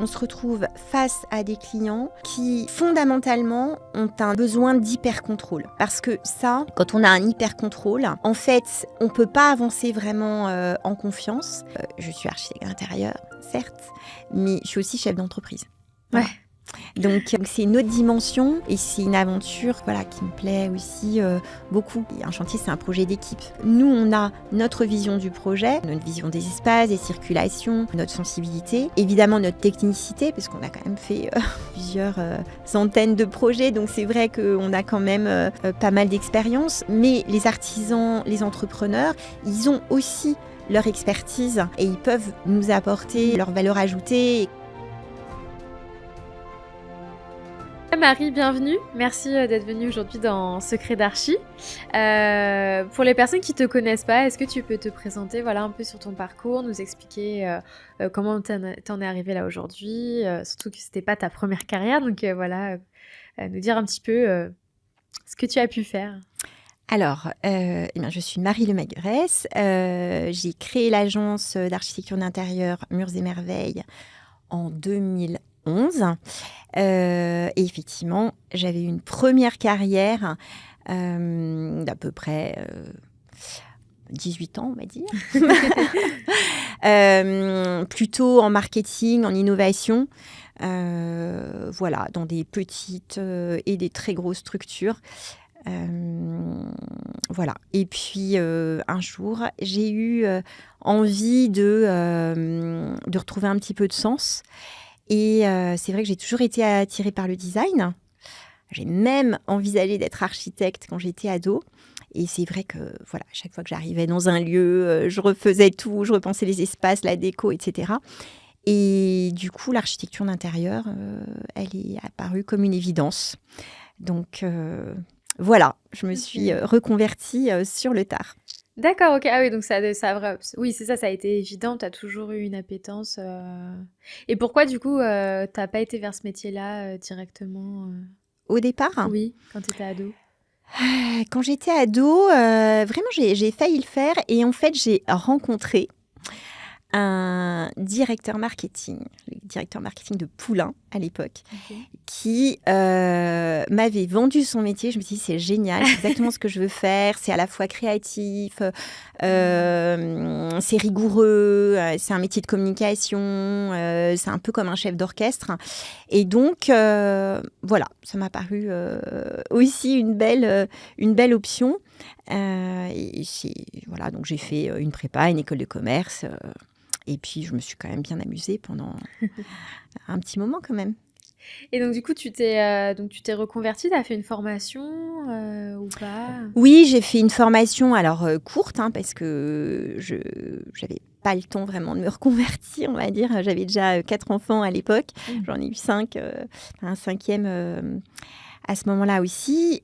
on se retrouve face à des clients qui, fondamentalement, ont un besoin d'hyper-contrôle. Parce que ça, quand on a un hyper-contrôle, en fait, on ne peut pas avancer vraiment en confiance. Je suis architecte d'intérieur, certes, mais je suis aussi chef d'entreprise. Voilà. Ouais. Donc c'est une autre dimension et c'est une aventure qui me plaît aussi beaucoup. Et un chantier, c'est un projet d'équipe. Nous, on a notre vision du projet, notre vision des espaces, des circulations, notre sensibilité, évidemment notre technicité, parce qu'on a quand même fait plusieurs centaines de projets, donc c'est vrai qu'on a quand même pas mal d'expérience. Mais les artisans, les entrepreneurs, ils ont aussi leur expertise et ils peuvent nous apporter leur valeur ajoutée. Marie, bienvenue. Merci d'être venue aujourd'hui dans Secrets d'Archi. Pour les personnes qui ne te connaissent pas, est-ce que tu peux te présenter un peu sur ton parcours, nous expliquer comment t'en es arrivée là aujourd'hui, surtout que ce n'était pas ta première carrière, donc nous dire un petit peu ce que tu as pu faire. Alors, je suis Marie Lemagueresse. J'ai créé l'agence d'architecture d'intérieur Murs et Merveilles en 2011. Et effectivement, j'avais une première carrière d'à peu près 18 ans, on va dire. Plutôt en marketing, en innovation. Dans des petites et des très grosses structures. Et puis un jour, j'ai eu envie de retrouver un petit peu de sens. Et c'est vrai que j'ai toujours été attirée par le design. J'ai même envisagé d'être architecte quand j'étais ado. Et c'est vrai que chaque fois que j'arrivais dans un lieu, je refaisais tout, je repensais les espaces, la déco, etc. Et du coup, l'architecture d'intérieur, elle est apparue comme une évidence. Donc je me suis reconvertie sur le tard. D'accord, ok. Ah oui, donc oui, c'est ça, ça a été évident. Tu as toujours eu une appétence. Et pourquoi, du coup, t'as pas été vers ce métier-là directement Au départ, Oui, quand tu étais ado. Quand j'étais ado, vraiment, j'ai failli le faire. Et en fait, j'ai rencontré un directeur marketing, le directeur marketing de Poulain à l'époque, qui m'avait vendu son métier. Je me suis dit, c'est génial, c'est exactement ce que je veux faire. C'est à la fois créatif, c'est rigoureux, c'est un métier de communication, c'est un peu comme un chef d'orchestre. Et donc, ça m'a paru aussi une belle option. Donc j'ai fait une prépa, une école de commerce. Et puis, je me suis quand même bien amusée pendant un petit moment quand même. Et donc, du coup, tu t'es reconvertie, tu as fait une formation ou pas ? Oui, j'ai fait une formation, alors courte, parce que je n'avais pas le temps vraiment de me reconvertir, on va dire. J'avais déjà 4 enfants à l'époque. J'en ai eu 5, un 5e à ce moment-là aussi.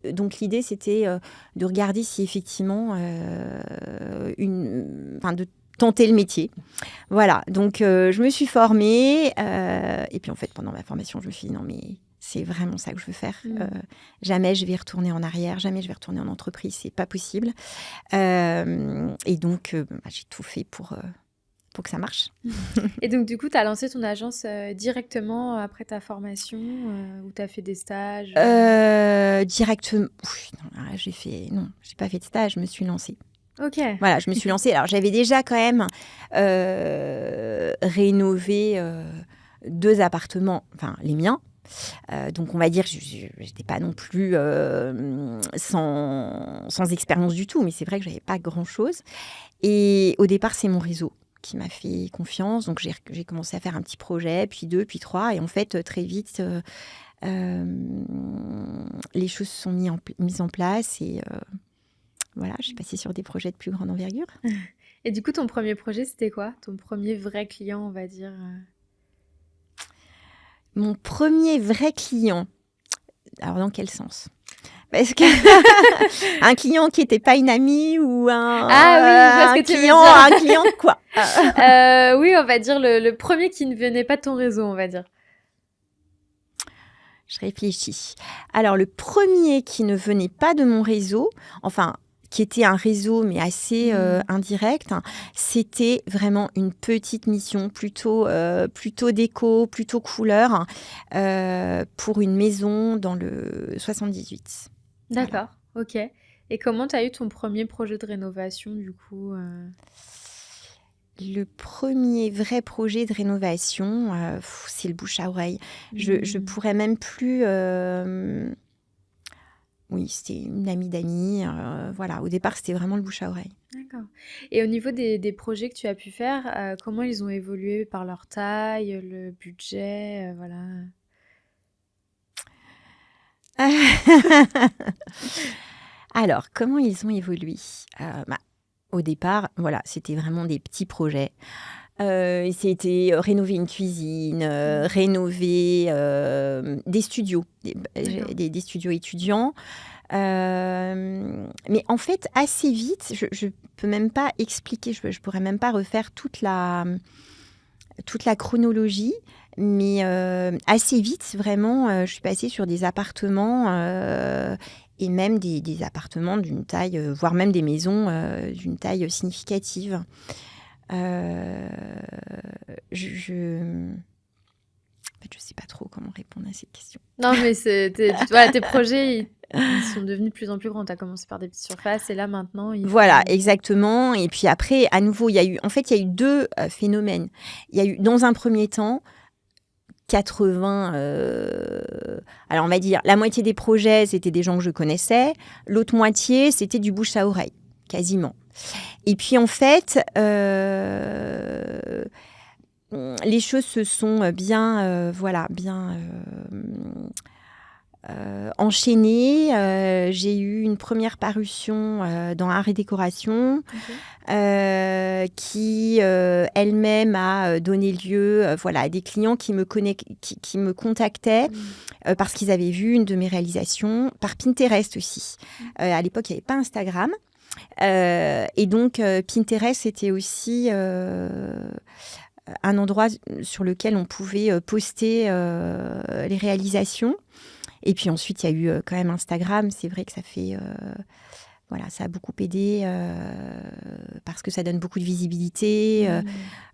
Donc l'idée, c'était de regarder si effectivement, de tenter le métier. Voilà, donc je me suis formée. Et puis en fait, pendant ma formation, je me suis dit non, mais c'est vraiment ça que je veux faire. Jamais je vais retourner en arrière, jamais je vais retourner en entreprise, c'est pas possible. Et donc, j'ai tout fait pour que ça marche. Et donc, du coup, tu as lancé ton agence directement après ta formation ou tu as fait des stages Directement. Non, j'ai pas fait de stage, je me suis lancée. Ok. Voilà, je me suis lancée. Alors, j'avais déjà quand même rénové 2 appartements, enfin, les miens. Donc, on va dire, je n'étais pas non plus sans expérience du tout, mais c'est vrai que je n'avais pas grand-chose. Et au départ, c'est mon réseau qui m'a fait confiance. Donc, j'ai commencé à faire un petit projet, puis 2, puis 3. Et en fait, très vite, les choses se sont mises en place. Et je suis passée sur des projets de plus grande envergure. Et du coup, ton premier projet, c'était quoi ? Ton premier vrai client, on va dire Mon premier vrai client. Alors, dans quel sens ? Parce que un client qui n'était pas une amie ou un client de quoi ? Oui, on va dire le premier qui ne venait pas de ton réseau, on va dire. Je réfléchis. Alors, le premier qui ne venait pas de mon réseau, enfin, qui était un réseau, mais assez indirect. C'était vraiment une petite mission, plutôt déco, plutôt couleur, pour une maison dans le 78. D'accord, ok. Et comment tu as eu ton premier projet de rénovation, du coup Le premier vrai projet de rénovation, c'est le bouche à oreille. Je pourrais même plus... Oui, c'était une amie d'amis. Voilà, au départ, c'était vraiment le bouche à oreille. D'accord. Et au niveau des projets que tu as pu faire, comment ils ont évolué par leur taille, le budget, voilà. Alors, comment ils ont évolué? Au départ, voilà, c'était vraiment des petits projets. C'était rénover une cuisine, rénover des studios, D'accord. des studios étudiants. Mais en fait, assez vite, je peux même pas expliquer, je pourrais même pas refaire toute la chronologie, mais assez vite, vraiment, je suis passée sur des appartements et même des appartements d'une taille, voire même des maisons d'une taille significative. En fait, je sais pas trop comment répondre à cette question. Non, mais voilà, tes projets, ils sont devenus de plus en plus grands. Tu as commencé par des petites surfaces et là, maintenant, Voilà, exactement. Et puis après, à nouveau, il y a eu deux phénomènes. Il y a eu, dans un premier temps, 80... alors, on va dire, la moitié des projets, c'était des gens que je connaissais. L'autre moitié, c'était du bouche à oreille, quasiment. Et puis, en fait... les choses se sont bien enchaînées. J'ai eu une première parution dans Art et Décoration qui elle-même a donné lieu à des clients qui me contactaient parce qu'ils avaient vu une de mes réalisations, par Pinterest aussi. À l'époque, il n'y avait pas Instagram. Et donc, Pinterest, c'était aussi... un endroit sur lequel on pouvait poster les réalisations. Et puis ensuite, il y a eu quand même Instagram. C'est vrai que ça fait... ça a beaucoup aidé parce que ça donne beaucoup de visibilité.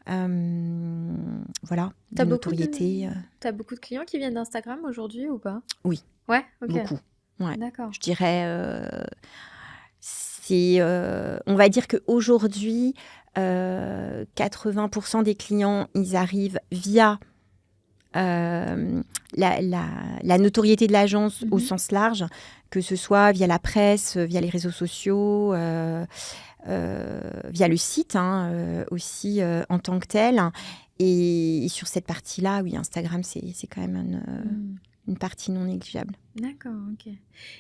De notoriété. T'as beaucoup de clients qui viennent d'Instagram aujourd'hui ou pas? Oui. Ouais, ok. Beaucoup. Ouais. D'accord. Je dirais... on va dire qu'aujourd'hui, 80% des clients, ils arrivent via la notoriété de l'agence au sens large, que ce soit via la presse, via les réseaux sociaux, via le site aussi en tant que tel. Et sur cette partie-là, oui, Instagram, c'est quand même une partie non négligeable. D'accord, ok.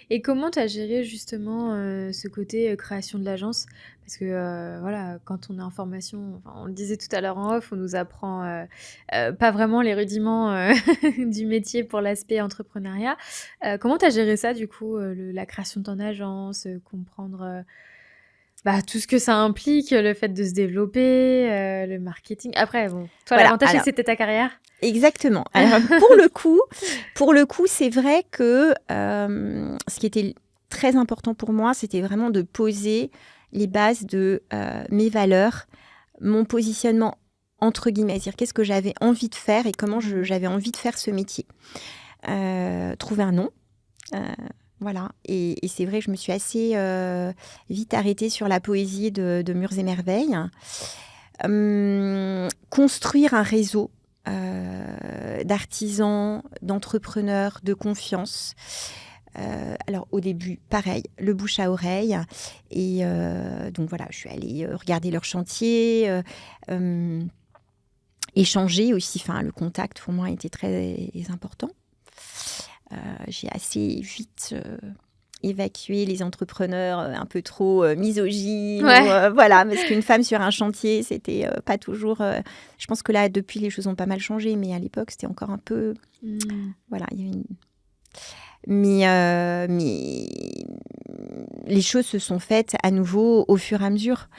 Et comment tu as géré justement ce côté création de l'agence? Parce que voilà, quand on est en formation, on le disait tout à l'heure en off, on nous apprend pas vraiment les rudiments du métier pour l'aspect entrepreneuriat. Comment tu as géré ça du coup, la création de ton agence, comprendre tout ce que ça implique, le fait de se développer, le marketing. Après, bon, toi, l'avantage, c'est que c'était ta carrière. Exactement. Alors, pour le coup, c'est vrai que ce qui était très important pour moi, c'était vraiment de poser les bases de mes valeurs, mon positionnement entre guillemets, c'est-à-dire qu'est-ce que j'avais envie de faire et comment j'avais envie de faire ce métier. Trouver un nom. Voilà, et c'est vrai que je me suis assez vite arrêtée sur la poésie de Murs et Merveilles. Construire un réseau d'artisans, d'entrepreneurs, de confiance. Alors au début, pareil, le bouche à oreille. Et donc voilà, je suis allée regarder leur chantier, échanger aussi. Enfin, le contact pour moi était très important. J'ai assez vite évacué les entrepreneurs un peu trop misogynes. Ouais. Voilà, parce qu'une femme sur un chantier, c'était pas toujours... je pense que là, depuis, les choses ont pas mal changé, mais à l'époque, c'était encore un peu... Voilà, il y avait mais les choses se sont faites à nouveau au fur et à mesure.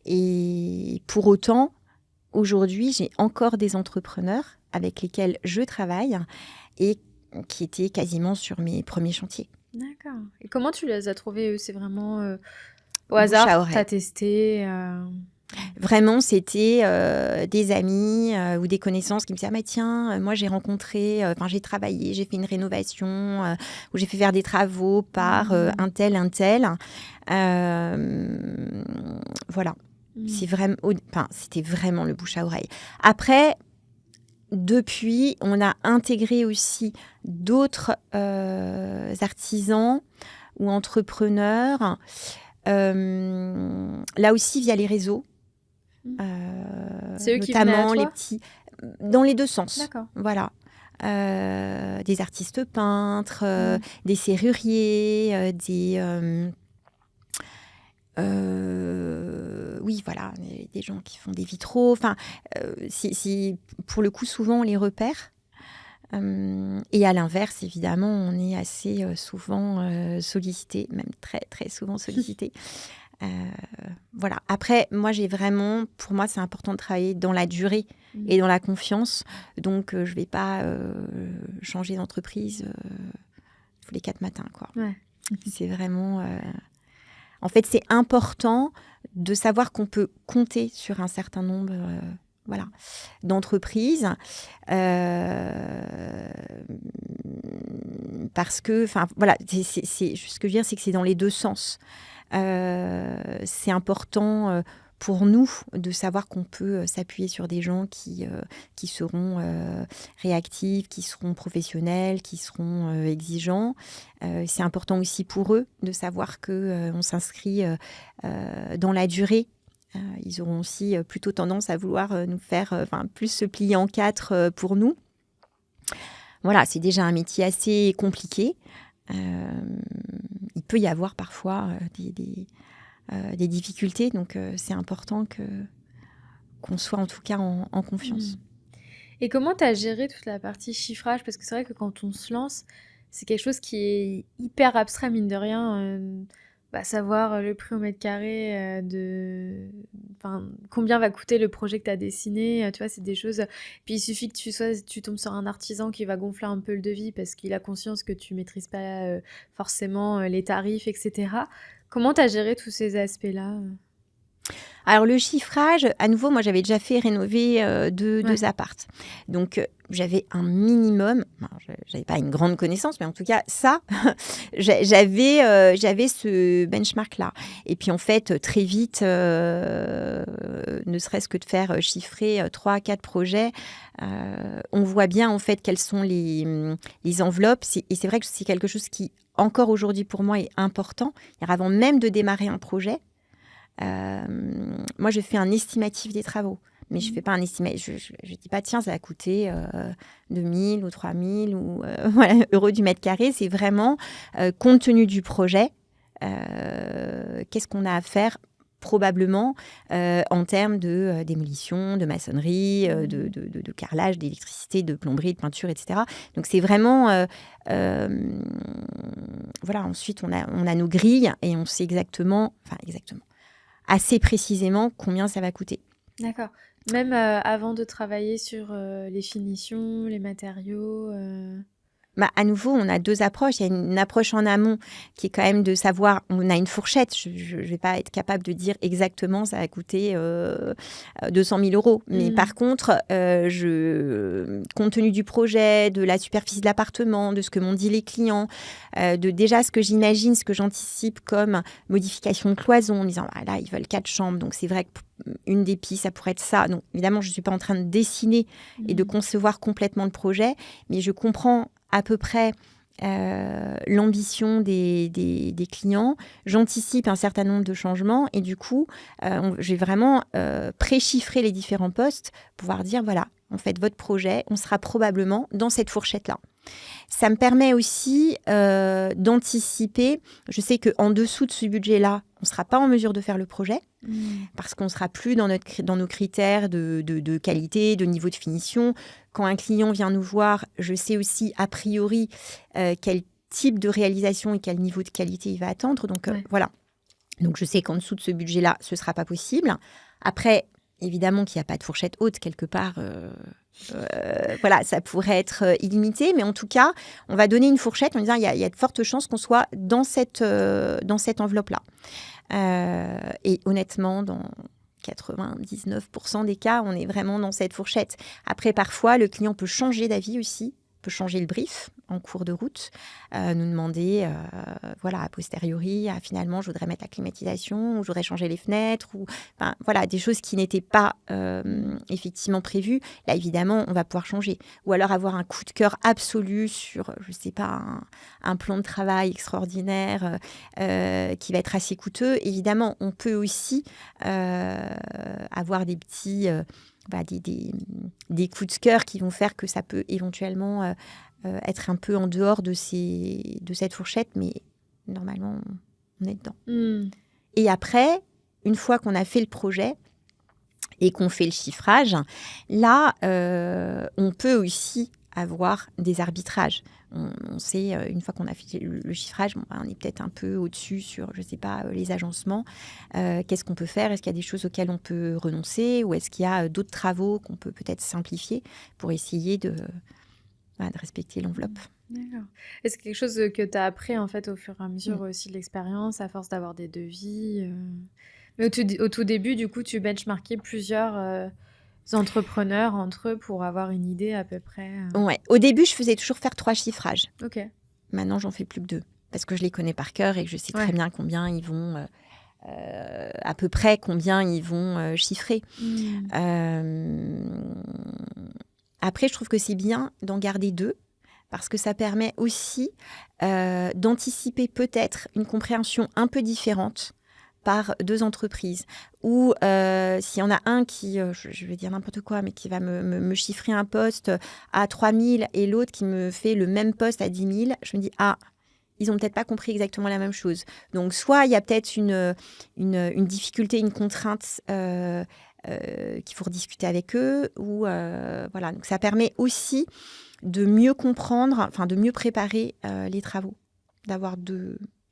Et pour autant, aujourd'hui, j'ai encore des entrepreneurs avec lesquels je travaille et qui étaient quasiment sur mes premiers chantiers. D'accord. Et comment tu les as trouvés, eux? C'est vraiment Au bouche à hasard, oreille. t'as testé Vraiment, c'était des amis ou des connaissances qui me disaient: «Ah mais tiens, moi j'ai rencontré, j'ai travaillé, j'ai fait une rénovation, ou j'ai fait faire des travaux par un tel, un tel». Voilà, c'est vraiment, c'était vraiment le bouche à oreille. Après, depuis, on a intégré aussi d'autres artisans ou entrepreneurs, là aussi via les réseaux. C'est eux qui venaient à Notamment les toi? petits, dans les deux sens. D'accord. Voilà. Des artistes peintres, des serruriers, oui, voilà, des gens qui font des vitraux. Enfin, pour le coup, souvent, on les repère. Et à l'inverse, évidemment, on est assez souvent sollicité, même très, très souvent sollicité. Voilà. Après, moi, pour moi, c'est important de travailler dans la durée et dans la confiance. Donc, je ne vais pas changer d'entreprise tous les 4 matins, quoi. Ouais. C'est vraiment... En fait, c'est important de savoir qu'on peut compter sur un certain nombre d'entreprises. Parce que, ce que je veux dire, c'est que c'est dans les deux sens. C'est important pour nous de savoir qu'on peut s'appuyer sur des gens qui seront réactifs, qui seront professionnels, qui seront exigeants. C'est important aussi pour eux de savoir qu'on s'inscrit dans la durée. Ils auront aussi plutôt tendance à vouloir nous faire plus se plier en quatre pour nous. Voilà, c'est déjà un métier assez compliqué. Il peut y avoir parfois des difficultés, donc c'est important qu'on soit en tout cas en confiance. Et comment tu as géré toute la partie chiffrage? Parce que c'est vrai que quand on se lance, c'est quelque chose qui est hyper abstrait, mine de rien. Savoir le prix au mètre carré combien va coûter le projet que tu as dessiné, tu vois, c'est des choses. Puis il suffit que tu tombes sur un artisan qui va gonfler un peu le devis parce qu'il a conscience que tu maîtrises pas forcément les tarifs, etc. Comment tu as géré tous ces aspects-là? Alors, le chiffrage, à nouveau, moi, j'avais déjà fait rénover deux appartes. Donc, j'avais un minimum. Je n'avais pas une grande connaissance, mais en tout cas, ça, j'avais ce benchmark-là. Et puis, en fait, très vite, ne serait-ce que de faire chiffrer 3 à 4 projets, on voit bien, en fait, quelles sont les enveloppes. Et c'est vrai que c'est quelque chose qui, encore aujourd'hui, pour moi, est important. Avant même de démarrer un projet, moi, je fais un estimatif des travaux. Mais je ne fais pas un estimatif. Je ne dis pas, tiens, ça va coûter 2 000 ou 3 000 euros du mètre carré. C'est vraiment, compte tenu du projet, qu'est-ce qu'on a à faire probablement en termes de démolition, de maçonnerie, de carrelage, d'électricité, de plomberie, de peinture, etc. Donc, c'est vraiment... ensuite, on a nos grilles et on sait exactement, assez précisément combien ça va coûter. D'accord. Même avant de travailler sur les finitions, les matériaux À nouveau, on a 2 approches. Il y a une approche en amont qui est quand même de savoir, on a une fourchette. Je ne vais pas être capable de dire exactement ça va coûter 200 000 euros. Mais par contre, compte tenu du projet, de la superficie de l'appartement, de ce que m'ont dit les clients, de déjà ce que j'imagine, ce que j'anticipe comme modification de cloison, en me disant, là, ils veulent 4 chambres. Donc, c'est vrai que une des pistes, ça pourrait être ça. Donc, évidemment, je ne suis pas en train de dessiner et de concevoir complètement le projet, mais je comprends à peu près l'ambition des clients. J'anticipe un certain nombre de changements et du coup, je vais vraiment préchiffrer les différents postes pour pouvoir dire, voilà, en fait, votre projet, on sera probablement dans cette fourchette-là. Ça me permet aussi d'anticiper. Je sais qu'en dessous de ce budget-là, on ne sera pas en mesure de faire le projet parce qu'on ne sera plus dans nos critères de qualité, de niveau de finition. Quand un client vient nous voir, je sais aussi a priori quel type de réalisation et quel niveau de qualité il va attendre. Donc, voilà. Donc, je sais qu'en dessous de ce budget-là, ce ne sera pas possible. Après, évidemment qu'il n'y a pas de fourchette haute quelque part. Ça pourrait être illimité, mais en tout cas, on va donner une fourchette en disant il y a de fortes chances qu'on soit dans cette enveloppe-là. Et honnêtement, dans 99% des cas, on est vraiment dans cette fourchette. Après, parfois, le client peut changer d'avis aussi, peut changer le brief en cours de route, nous demander, voilà, a posteriori, finalement, je voudrais mettre la climatisation, ou je voudrais changer les fenêtres, ou voilà, des choses qui n'étaient pas effectivement prévues. Là, évidemment, on va pouvoir changer. Ou alors avoir un coup de cœur absolu sur, je ne sais pas, un plan de travail extraordinaire qui va être assez coûteux. Évidemment, on peut aussi avoir des petits... des coups de cœur qui vont faire que ça peut éventuellement être un peu en dehors de cette fourchette, mais normalement, on est dedans. Et après, une fois qu'on a fait le projet et qu'on fait le chiffrage, là, on peut aussi avoir des arbitrages. On sait, une fois qu'on a fait le chiffrage, on est peut-être un peu au-dessus sur, je ne sais pas, les agencements. Qu'est-ce qu'on peut faire ? Est-ce qu'il y a des choses auxquelles on peut renoncer ? Ou est-ce qu'il y a d'autres travaux qu'on peut peut-être simplifier pour essayer de respecter l'enveloppe ? D'accord. Est-ce quelque chose que tu as appris en fait au fur et à mesure aussi de l'expérience, à force d'avoir des devis Mais au tout début, du coup, tu benchmarkais plusieurs entrepreneurs entre eux pour avoir une idée à peu près. Ouais. Au début, je faisais toujours faire 3 chiffrages. Ok. Maintenant, j'en fais plus que 2 parce que je les connais par cœur et que je sais très bien combien ils vont, à peu près combien ils vont chiffrer. Après, je trouve que c'est bien d'en garder 2 parce que ça permet aussi d'anticiper peut-être une compréhension un peu différente par 2 entreprises. Ou s'il y en a un qui, je vais dire n'importe quoi, mais qui va me chiffrer un poste à 3 000 et l'autre qui me fait le même poste à 10 000, je me dis, ils n'ont peut-être pas compris exactement la même chose. Donc, soit il y a peut-être une difficulté, une contrainte qu'il faut rediscuter avec eux. Ou, voilà. Donc, ça permet aussi de mieux comprendre, enfin de mieux préparer les travaux, d'avoir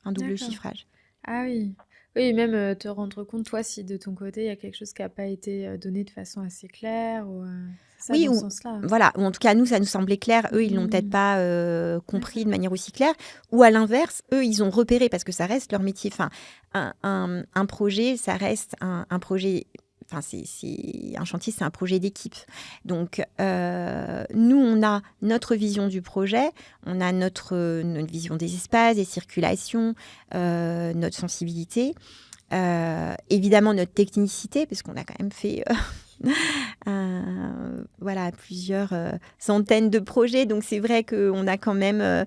un double chiffrage. Ah oui. Oui, même te rendre compte, toi, si de ton côté, il y a quelque chose qui n'a pas été donné de façon assez claire. Ou, c'est ça, oui, dans ce sens-là. Voilà, ou en tout cas, nous, ça nous semblait clair. Eux, ils ne l'ont peut-être pas compris de manière aussi claire. Ou à l'inverse, eux, ils ont repéré, parce que ça reste leur métier. Enfin, un projet, ça reste un projet... Enfin, c'est un chantier, c'est un projet d'équipe. Donc, nous, on a notre vision du projet, on a notre vision des espaces, des circulations, notre sensibilité, évidemment notre technicité, parce qu'on a quand même fait plusieurs centaines de projets. Donc, c'est vrai qu'on a quand même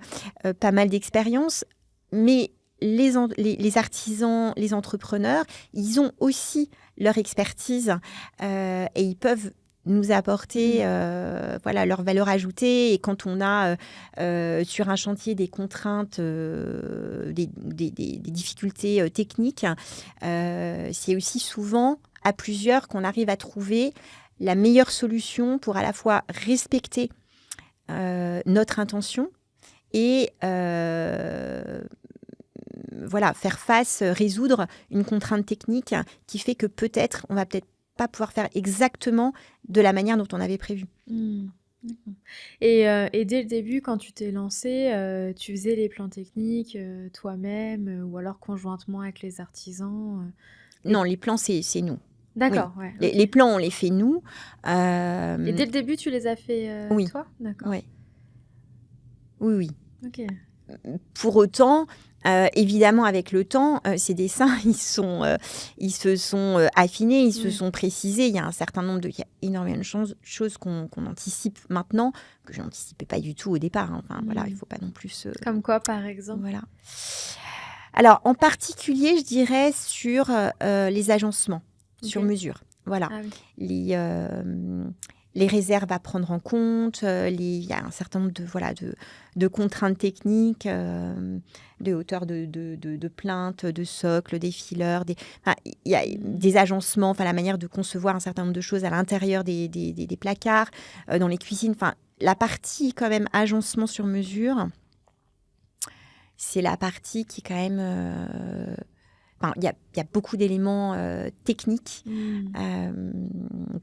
pas mal d'expérience. Mais les artisans, les entrepreneurs, ils ont aussi leur expertise et ils peuvent nous apporter leur valeur ajoutée. Et quand on a sur un chantier des contraintes, des difficultés techniques, c'est aussi souvent à plusieurs qu'on arrive à trouver la meilleure solution pour à la fois respecter notre intention et faire face, résoudre une contrainte technique qui fait que peut-être, on va peut-être pas pouvoir faire exactement de la manière dont on avait prévu. Et dès le début, quand tu t'es lancée, tu faisais les plans techniques toi-même ou alors conjointement avec les artisans Non, les plans, c'est nous. D'accord, oui. ouais. Les plans, on les fait nous. Et dès le début, tu les as fait oui. toi ? D'accord. Ouais. Oui. Ok. Pour autant, évidemment, avec le temps, ces dessins, ils se sont affinés, ils se sont précisés. Il y a un certain nombre il y a énormément de choses qu'on anticipe maintenant, que je n'anticipais pas du tout au départ. Enfin, voilà, il ne faut pas non plus... Comme quoi, par exemple ? Voilà. Alors, en particulier, je dirais sur les agencements, sur mesure. Voilà. Ah oui. Les réserves à prendre en compte, il y a un certain nombre de contraintes techniques, de hauteur de plainte, de socle, des fileurs, il y a des agencements, la manière de concevoir un certain nombre de choses à l'intérieur des placards, dans les cuisines. La partie quand même agencement sur mesure, c'est la partie qui quand même... il y a beaucoup d'éléments techniques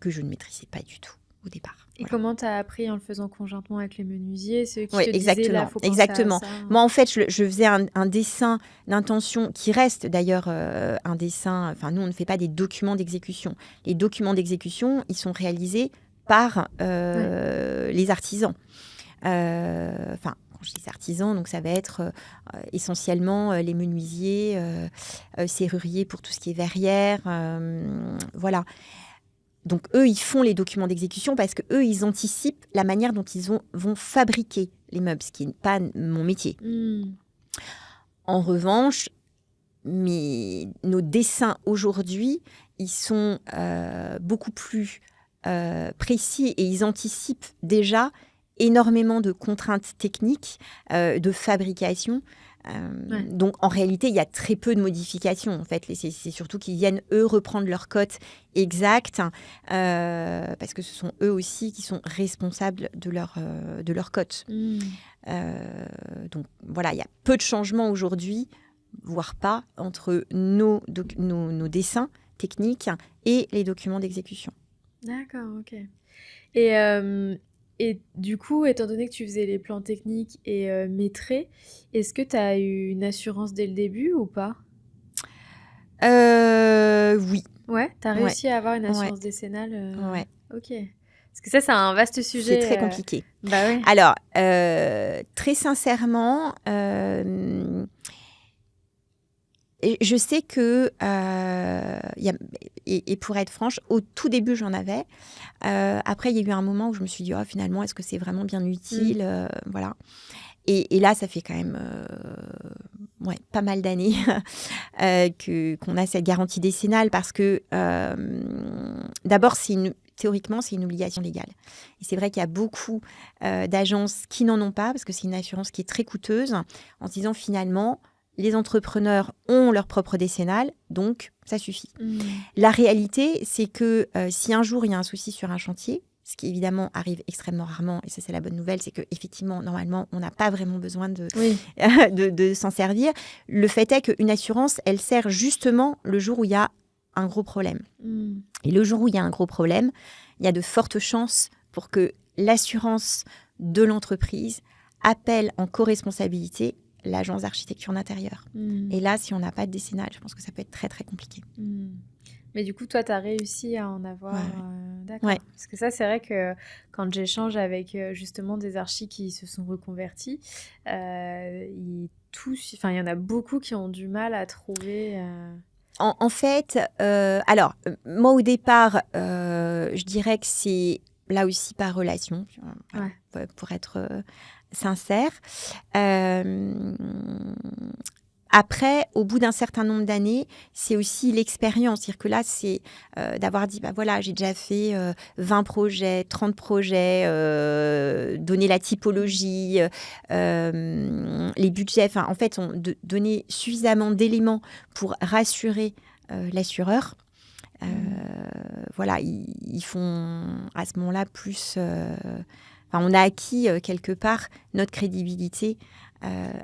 que je ne maîtrisais pas du tout. au départ. Et Voilà. comment tu as appris en le faisant conjointement avec les menuisiers, ceux qui Oui, te disaient, là, exactement, faut penser exactement. à ça. Moi, en fait, je faisais un dessin d'intention qui reste d'ailleurs un dessin. Enfin, nous, on ne fait pas des documents d'exécution. Les documents d'exécution, ils sont réalisés par les artisans. Enfin, quand je dis artisans, donc ça va être essentiellement les menuisiers, serruriers pour tout ce qui est verrière, voilà. Donc eux, ils font les documents d'exécution parce que eux, ils anticipent la manière dont ils vont fabriquer les meubles, ce qui n'est pas mon métier. En revanche, nos dessins aujourd'hui, ils sont beaucoup plus précis et ils anticipent déjà énormément de contraintes techniques de fabrication. Donc, en réalité, il y a très peu de modifications. En fait, c'est surtout qu'ils viennent, eux, reprendre leur cote exacte parce que ce sont eux aussi qui sont responsables de leur cote. Donc, voilà, il y a peu de changements aujourd'hui, voire pas, entre nos dessins techniques et les documents d'exécution. D'accord, ok. Et du coup, étant donné que tu faisais les plans techniques et maîtrés, est-ce que tu as eu une assurance dès le début ou pas? Oui. Ouais, tu as Ouais. réussi à avoir une assurance décennale Ouais. Ok. Parce que ça, c'est un vaste sujet. C'est très compliqué. Bah oui. Alors, très sincèrement, je sais que, et pour être franche, au tout début, j'en avais. Après, il y a eu un moment où je me suis dit, oh, finalement, est-ce que c'est vraiment bien utile Voilà. Et là, ça fait quand même pas mal d'années qu'on a cette garantie décennale parce que, d'abord, théoriquement, c'est une obligation légale. Et c'est vrai qu'il y a beaucoup d'agences qui n'en ont pas parce que c'est une assurance qui est très coûteuse en se disant finalement, les entrepreneurs ont leur propre décennale, donc ça suffit. La réalité, c'est que si un jour il y a un souci sur un chantier, ce qui évidemment arrive extrêmement rarement, et ça c'est la bonne nouvelle, c'est qu'effectivement, normalement, on n'a pas vraiment besoin de s'en servir. Le fait est qu'une assurance, elle sert justement le jour où il y a un gros problème. Et le jour où il y a un gros problème, il y a de fortes chances pour que l'assurance de l'entreprise appelle en co-responsabilité l'agence d'architecture d'intérieur. Et là, si on n'a pas de décennale, je pense que ça peut être très, très compliqué. Mais du coup, toi, tu as réussi à en avoir. D'accord. Ouais. Parce que ça, c'est vrai que quand j'échange avec justement des archis qui se sont reconvertis, il y en a beaucoup qui ont du mal à trouver. En fait, alors, moi au départ, je dirais que c'est là aussi par relation, pour être sincère. Après, au bout d'un certain nombre d'années, c'est aussi l'expérience. C'est-à-dire que là, c'est d'avoir dit, voilà, j'ai déjà fait 20 projets, 30 projets, donner la typologie, les budgets. Enfin, en fait, donner suffisamment d'éléments pour rassurer l'assureur. Voilà, ils font à ce moment-là plus... on a acquis quelque part notre crédibilité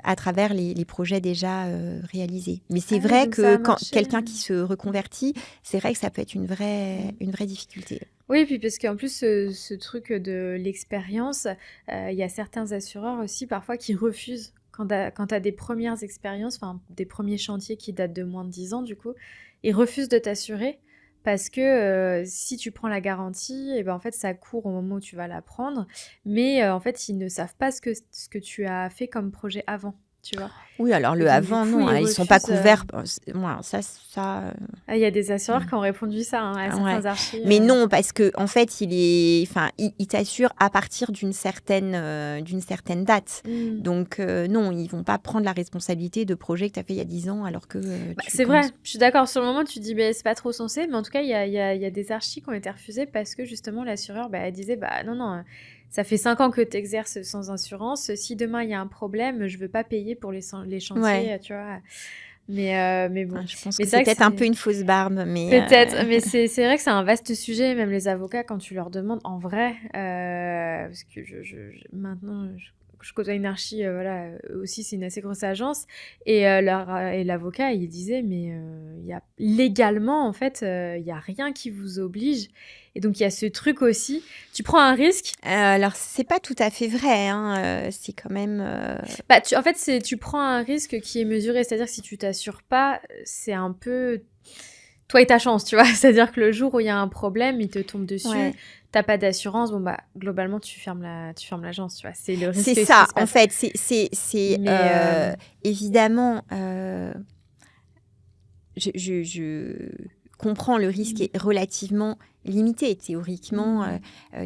à travers les projets déjà réalisés. Mais c'est vrai que quand quelqu'un qui se reconvertit, c'est vrai que ça peut être une vraie difficulté. Oui, puis parce qu'en plus, ce truc de l'expérience, il y a certains assureurs aussi parfois qui refusent quand tu as des premières expériences, enfin des premiers chantiers qui datent de moins de 10 ans du coup, ils refusent de t'assurer parce que si tu prends la garantie, et ben en fait ça court au moment où tu vas la prendre, mais en fait ils ne savent pas ce que tu as fait comme projet avant, tu vois. Oui, alors le donc, avant, coup, non, ils ne sont pas couverts. Il y a des assureurs qui ont répondu ça à certains archis. Mais non, parce que en fait, il t'assure à partir d'une certaine date. Donc non, ils vont pas prendre la responsabilité de projets que tu as fait il y a 10 ans, alors que. C'est vrai, je suis d'accord. Sur le moment, tu te dis, c'est pas trop censé, mais en tout cas, il y a des archis qui ont été refusés parce que justement, l'assureur, elle disait, non. Ça fait 5 ans que tu exerces sans assurance. Si demain, il y a un problème, je veux pas payer pour les chantiers, tu vois. Mais bon. Je pense que c'est peut-être un peu une fausse barbe. Peut-être, mais c'est vrai que c'est un vaste sujet. Même les avocats, quand tu leur demandes en vrai, parce que maintenant, je côtoie une archi, voilà, aussi, c'est une assez grosse agence. Et l'avocat, il disait, mais légalement, en fait, il n'y a rien qui vous oblige. Et donc, il y a ce truc aussi. Tu prends un risque. Alors, c'est pas tout à fait vrai, hein, c'est quand même... En fait, tu prends un risque qui est mesuré. C'est-à-dire que si tu t'assures pas, c'est un peu toi et ta chance, tu vois. C'est-à-dire que le jour où il y a un problème, il te tombe dessus. Ouais. T'as pas d'assurance, globalement, tu fermes l'agence, tu vois. C'est le risque. C'est ça, en fait. C'est évidemment... Je comprends, le risque est relativement limité. Théoriquement,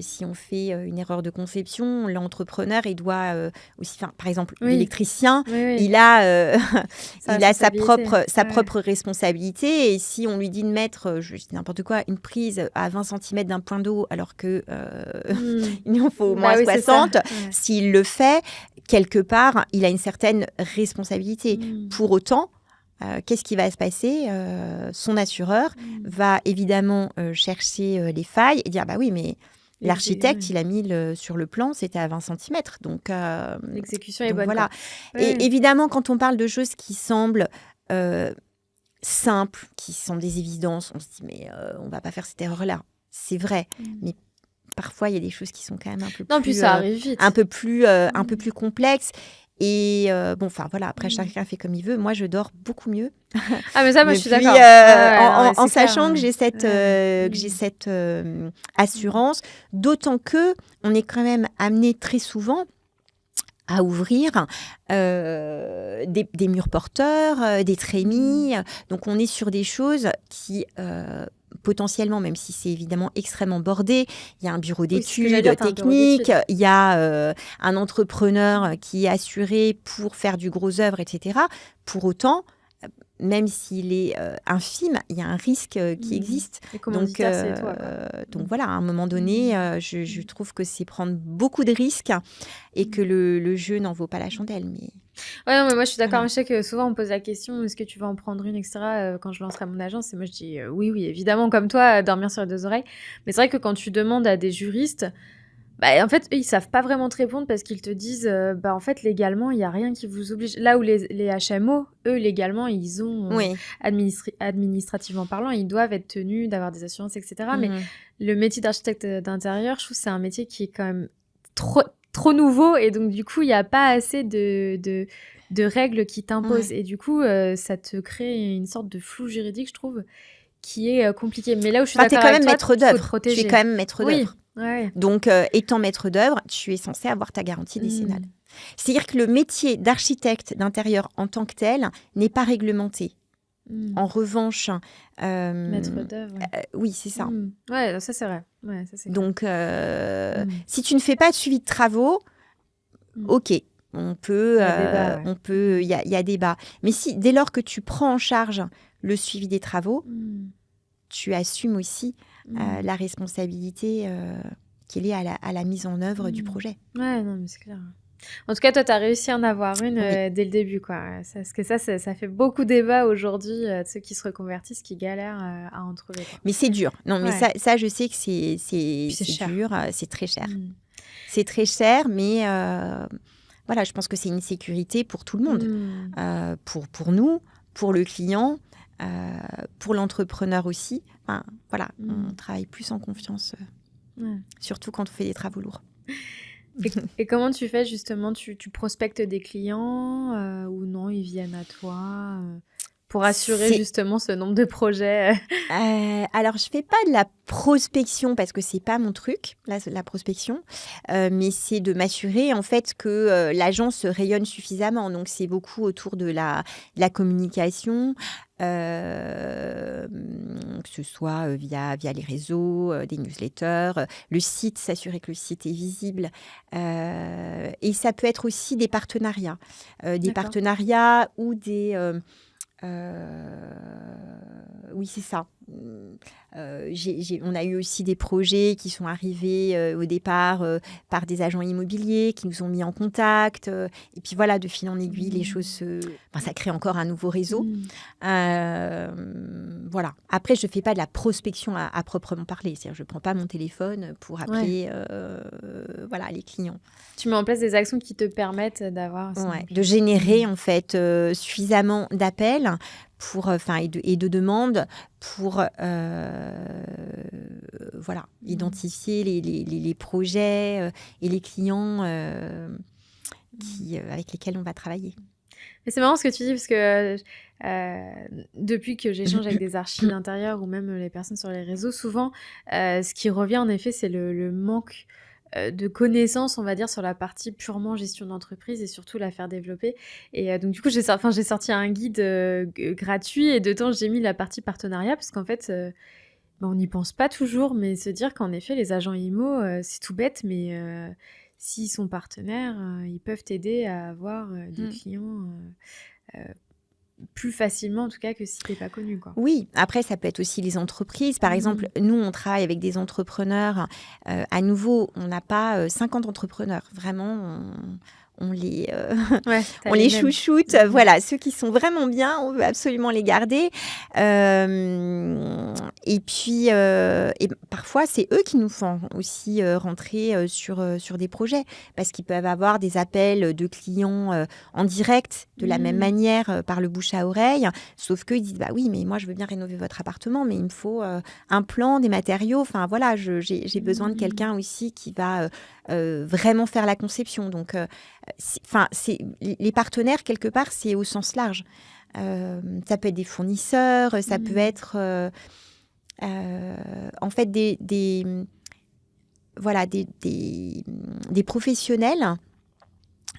si on fait une erreur de conception, l'entrepreneur, il doit aussi... par exemple, l'électricien, il a, il a sa propre responsabilité. Et si on lui dit de mettre, je dis n'importe quoi, une prise à 20 cm d'un point d'eau, alors qu'il en faut au moins 60, s'il le fait, quelque part, il a une certaine responsabilité. Pour autant... qu'est-ce qui va se passer? Son assureur va évidemment chercher les failles et dire bah oui, mais l'architecte, il a mis sur le plan, c'était à 20 cm. Donc, l'exécution est bonne. Voilà. Et évidemment, quand on parle de choses qui semblent simples, qui sont des évidences, on se dit mais on va pas faire cette erreur-là. C'est vrai, mais parfois, il y a des choses qui sont quand même un peu plus... puis ça arrive vite. Un peu plus complexes. Et voilà, après, chacun fait comme il veut. Moi, je dors beaucoup mieux. Ah, mais ça, moi, je suis d'accord. En sachant que j'ai cette assurance, d'autant que on est quand même amené très souvent à ouvrir des murs porteurs, des trémies. Donc, on est sur des choses qui... potentiellement, même si c'est évidemment extrêmement bordé, il y a un bureau d'études techniques, il y a un entrepreneur qui est assuré pour faire du gros œuvre, etc. Pour autant, même s'il est infime, il y a un risque qui existe. Donc voilà, à un moment donné, je trouve que c'est prendre beaucoup de risques et que le jeu n'en vaut pas la chandelle. Mais... Ouais, non, mais moi je suis d'accord. Je sais que souvent on me pose la question, est-ce que tu vas en prendre une, etc. Quand je lancerai mon agence, et moi je dis oui, évidemment, comme toi, dormir sur les deux oreilles. Mais c'est vrai que quand tu demandes à des juristes, en fait, eux, ils savent pas vraiment te répondre parce qu'ils te disent, en fait, légalement, il y a rien qui vous oblige. Là où les HMO, eux, légalement, ils ont, administrativement parlant, ils doivent être tenus d'avoir des assurances, etc. Mais le métier d'architecte d'intérieur, je trouve que c'est un métier qui est quand même trop nouveau, et donc du coup il n'y a pas assez de règles qui t'imposent, et du coup ça te crée une sorte de flou juridique, je trouve, qui est compliqué. Mais là où je suis d'accord avec toi, maître d'œuvre. Tu es quand même maître d'œuvre. Ouais. Donc étant maître d'œuvre, tu es censé avoir ta garantie décennale. C'est-à-dire que le métier d'architecte d'intérieur en tant que tel n'est pas réglementé. En revanche, maître d'œuvre. Oui, c'est ça. Ouais, ça c'est vrai. Ouais, ça, c'est donc, si tu ne fais pas de suivi de travaux, ok, on peut, il y a débat. Mais si dès lors que tu prends en charge le suivi des travaux, tu assumes aussi la responsabilité qui est liée à la mise en œuvre du projet. Ouais, non, mais c'est clair. En tout cas, toi, tu as réussi à en avoir une dès le début, quoi. Parce que ça fait beaucoup débat aujourd'hui, ceux qui se reconvertissent, qui galèrent à en trouver, quoi. Mais c'est dur. Non, mais ça, je sais que c'est dur, c'est très cher. C'est très cher, mais voilà, je pense que c'est une sécurité pour tout le monde. Pour nous, pour le client, pour l'entrepreneur aussi. Enfin, voilà, on travaille plus en confiance, surtout quand on fait des travaux lourds. Et comment tu fais justement? Tu prospectes des clients ou non, ils viennent à toi pour assurer justement ce nombre de projets? Alors, je fais pas de la prospection parce que c'est pas mon truc, la prospection, mais c'est de m'assurer en fait que l'agence rayonne suffisamment. Donc, c'est beaucoup autour de la communication, que ce soit via les réseaux, des newsletters, le site, s'assurer que le site est visible. Et ça peut être aussi des partenariats. Des partenariats ou des... oui, c'est ça. On a eu aussi des projets qui sont arrivés au départ par des agents immobiliers qui nous ont mis en contact. Et puis voilà, de fil en aiguille, les choses ça crée encore un nouveau réseau. Voilà. Après, je ne fais pas de la prospection à proprement parler. C'est-à-dire, je ne prends pas mon téléphone pour appeler voilà, les clients. Tu mets en place des actions qui te permettent d'avoir De générer en fait suffisamment d'appels pour, et de demandes pour identifier les projets et les clients avec lesquels on va travailler. Mais c'est marrant ce que tu dis parce que depuis que j'échange avec des archis d'intérieur ou même les personnes sur les réseaux, souvent ce qui revient en effet c'est le manque de connaissances, on va dire, sur la partie purement gestion d'entreprise et surtout la faire développer. Et donc du coup j'ai sorti un guide gratuit et dedans j'ai mis la partie partenariat parce qu'en fait on n'y pense pas toujours, mais se dire qu'en effet les agents IMO c'est tout bête, mais s'ils sont partenaires, ils peuvent t'aider à avoir des clients plus facilement, en tout cas, que si tu n'es pas connu, quoi. Oui, après, ça peut être aussi les entreprises. Par exemple, nous, on travaille avec des entrepreneurs. À nouveau, on n'a pas 50 entrepreneurs. Vraiment, on les chouchoute. Voilà, ceux qui sont vraiment bien, on veut absolument les garder. Et puis, parfois, c'est eux qui nous font aussi rentrer sur des projets parce qu'ils peuvent avoir des appels de clients en direct de la même manière par le bouche à oreille. Sauf qu'ils disent, bah oui, mais moi, je veux bien rénover votre appartement, mais il me faut un plan, des matériaux. Enfin, voilà, j'ai besoin de quelqu'un aussi qui va vraiment faire la conception. Donc, les partenaires, quelque part, c'est au sens large. Ça peut être des fournisseurs, ça peut être en fait des professionnels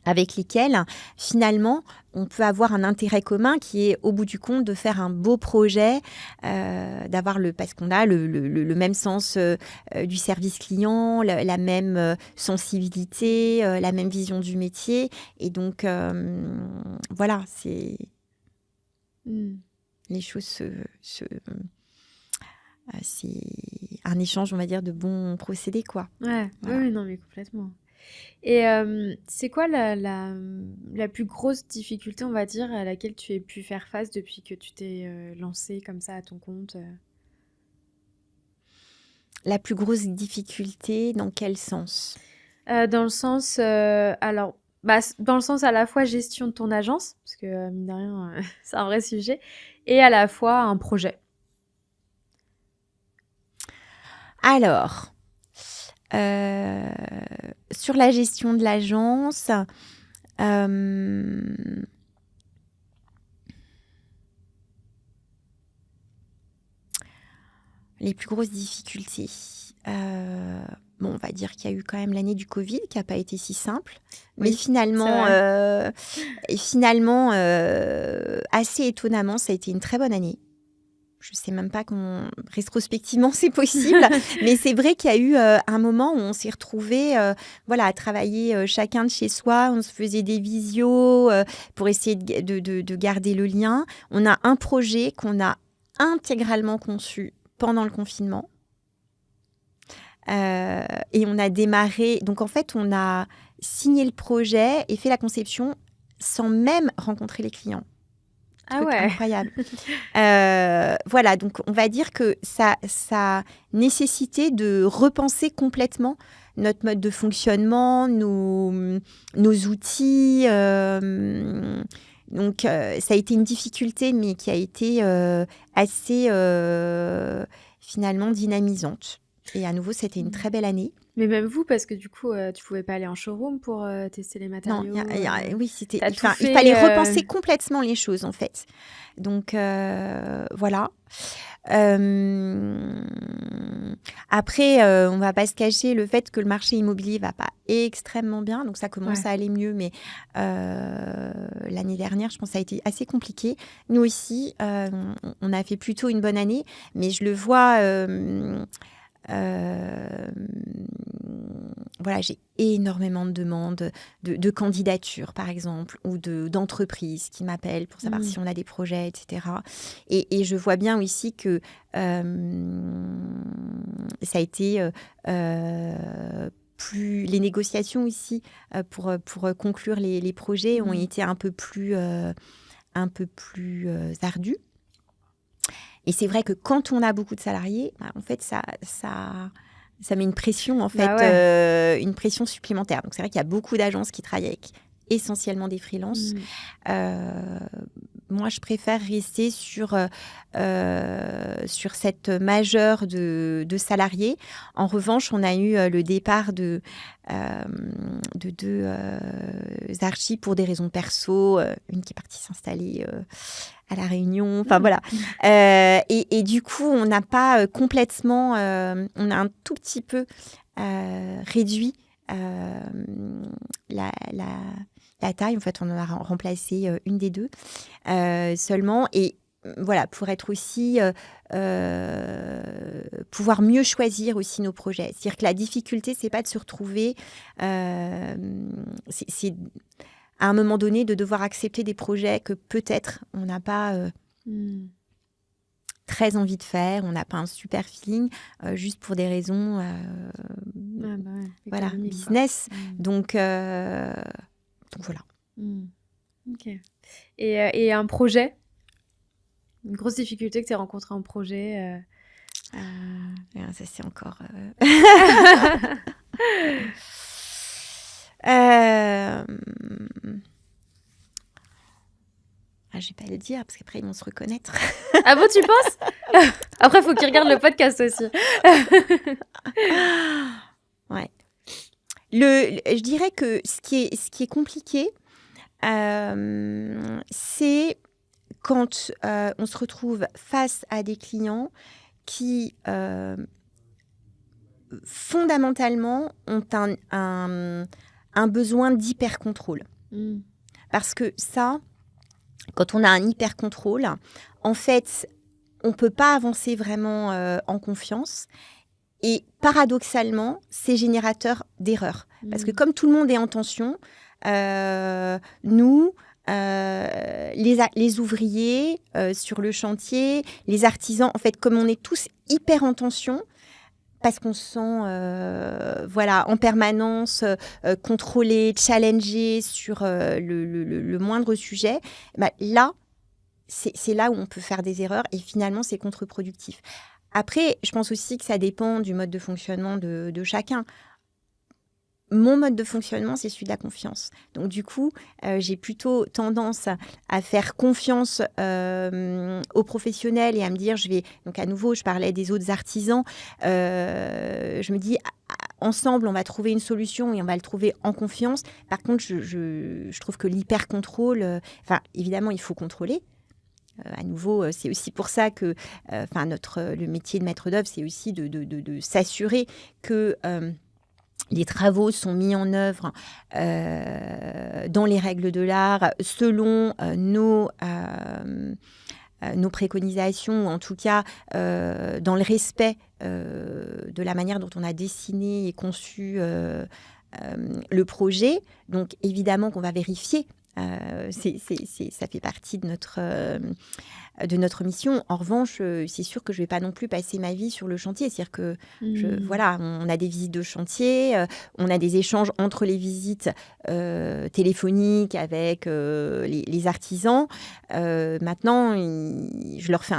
avec lesquels, finalement, on peut avoir un intérêt commun qui est, au bout du compte, de faire un beau projet, parce qu'on a le même sens du service client, la même sensibilité, la même vision du métier. Et donc, voilà, c'est... Les choses c'est un échange, on va dire, de bons procédés, quoi. Ouais, voilà. Oui, non, mais complètement. Et c'est quoi la plus grosse difficulté, on va dire, à laquelle tu aies pu faire face depuis que tu t'es lancée comme ça à ton compte La plus grosse difficulté, dans quel sens ? Dans le sens, dans le sens à la fois gestion de ton agence, parce que mine de rien, c'est un vrai sujet, et à la fois un projet. Alors, sur la gestion de l'agence, les plus grosses difficultés. On va dire qu'il y a eu quand même l'année du Covid qui n'a pas été si simple. Oui, mais finalement, assez étonnamment, ça a été une très bonne année. Je ne sais même pas comment, rétrospectivement, c'est possible. Mais c'est vrai qu'il y a eu un moment où on s'est retrouvés à travailler chacun de chez soi. On se faisait des visios pour essayer de garder le lien. On a un projet qu'on a intégralement conçu pendant le confinement. Et on a démarré... Donc, en fait, on a signé le projet et fait la conception sans même rencontrer les clients. Ah ouais. Incroyable. Voilà, donc on va dire que ça nécessitait de repenser complètement notre mode de fonctionnement, nos outils. Donc, ça a été une difficulté, mais qui a été assez finalement dynamisante. Et à nouveau, c'était une très belle année. Mais même vous, parce que du coup, tu pouvais pas aller en showroom pour tester les matériaux. Non, oui, il fallait repenser complètement les choses, en fait. Donc, voilà. Après, on va pas se cacher le fait que le marché immobilier va pas extrêmement bien. Donc, ça commence à aller mieux. Mais l'année dernière, je pense que ça a été assez compliqué. Nous aussi, on a fait plutôt une bonne année. Mais je le vois... j'ai énormément de demandes de candidatures, par exemple, ou d'entreprises qui m'appellent pour savoir si on a des projets, etc. Et je vois bien aussi que ça a été les négociations aussi pour conclure les projets ont été un peu plus ardues. Et c'est vrai que quand on a beaucoup de salariés, en fait, ça Ça met une pression, en fait, Bah ouais. une pression supplémentaire. Donc, c'est vrai qu'il y a beaucoup d'agences qui travaillent avec essentiellement des freelances. Euh, Moi, je préfère rester sur cette majeure de salariés. En revanche, on a eu le départ de deux archis pour des raisons perso. Une qui est partie s'installer à La Réunion. Enfin, voilà. Et du coup, on n'a pas complètement... on a un tout petit peu réduit la taille. En fait, on en a remplacé une des deux seulement. Et voilà, pour être aussi... pouvoir mieux choisir aussi nos projets. C'est-à-dire que la difficulté, c'est pas de se retrouver... c'est à un moment donné de devoir accepter des projets que peut-être on n'a pas très envie de faire, on n'a pas un super feeling, juste pour des raisons voilà, business. Donc voilà. Ok. Et un projet, une grosse difficulté que tu as rencontrée en projet Ça, c'est encore... je vais pas le dire parce qu'après ils vont se reconnaître. Ah bon, tu penses? Après, il faut qu'ils regardent le podcast aussi. Ouais. Je dirais que ce qui est compliqué, c'est quand on se retrouve face à des clients qui fondamentalement ont un besoin d'hyper-contrôle. Parce que ça, quand on a un hyper-contrôle, en fait, on ne peut pas avancer vraiment en confiance. Et paradoxalement, c'est générateur d'erreurs. Parce que comme tout le monde est en tension, nous, les ouvriers sur le chantier, les artisans, en fait, comme on est tous hyper en tension, parce qu'on se sent en permanence contrôlé, challengé sur le moindre sujet, là, c'est là où on peut faire des erreurs et finalement, c'est contre-productif. Après, je pense aussi que ça dépend du mode de fonctionnement de chacun. Mon mode de fonctionnement, c'est celui de la confiance. Donc, du coup, j'ai plutôt tendance à faire confiance aux professionnels et à me dire, donc à nouveau, je parlais des autres artisans, je me dis, ensemble, on va trouver une solution et on va le trouver en confiance. Par contre, je trouve que l'hyper-contrôle, évidemment, il faut contrôler. À nouveau, c'est aussi pour ça que le métier de maître d'œuvre, c'est aussi de s'assurer que les travaux sont mis en œuvre dans les règles de l'art, selon nos préconisations, ou en tout cas dans le respect de la manière dont on a dessiné et conçu le projet. Donc évidemment qu'on va vérifier. Ça fait partie de notre mission. En revanche, c'est sûr que je ne vais pas non plus passer ma vie sur le chantier. C'est-à-dire que, on a des visites de chantier, on a des échanges entre les visites téléphoniques avec les artisans. Maintenant, je leur fais